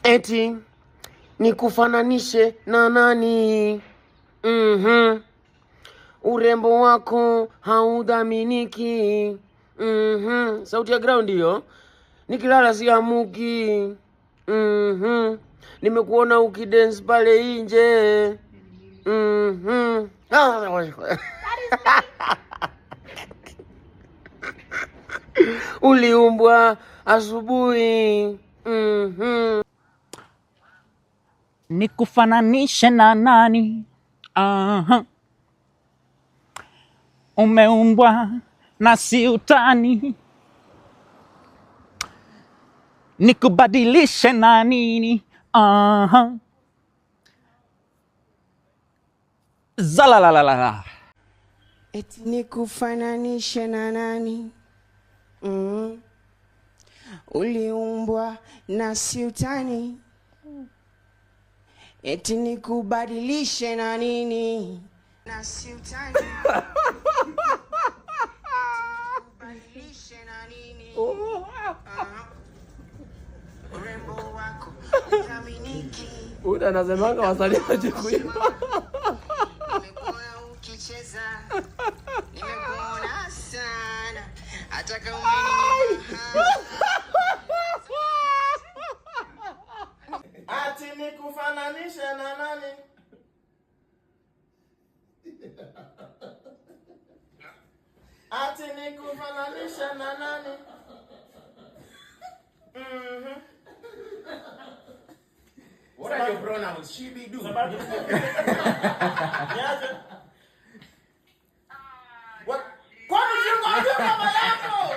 Eti nikufananishe na nani? Urembo wako haudhaminiki. Sauti ya ground hiyo. Nikilala siamuki. Nimekuona ukidance pale nje. Uliumbwa asubuhi. Nikufananishe na nani? Umeumbwa na si utani. Nikubadilishe na nini? Zalalalala. Eti nikufananishe na nani? Uliumbwa na si utani. Eti nikubadilishe na nini? Na si utani. Nikubadilishe na nini? Urembo wako haudhaminiki. Uda anasemanga wasanii waje kuimba. Nimekuona ukicheza. Nimekuona sana. Hata kama umeninyima. Ati nikufananishe na nani? Ati nikufananishe na nani? What are your pronouns? She, be, do. What? Kwani unajua mama yako?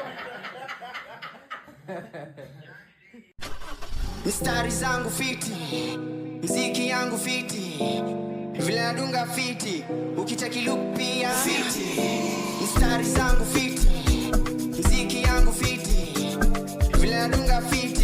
Mistari zangu fiti, mziki yangu fiti, vile nadunga fiti, ukitaki look pia fiti. Mistari zangu fiti, mziki yangu fiti, vile nadunga fiti.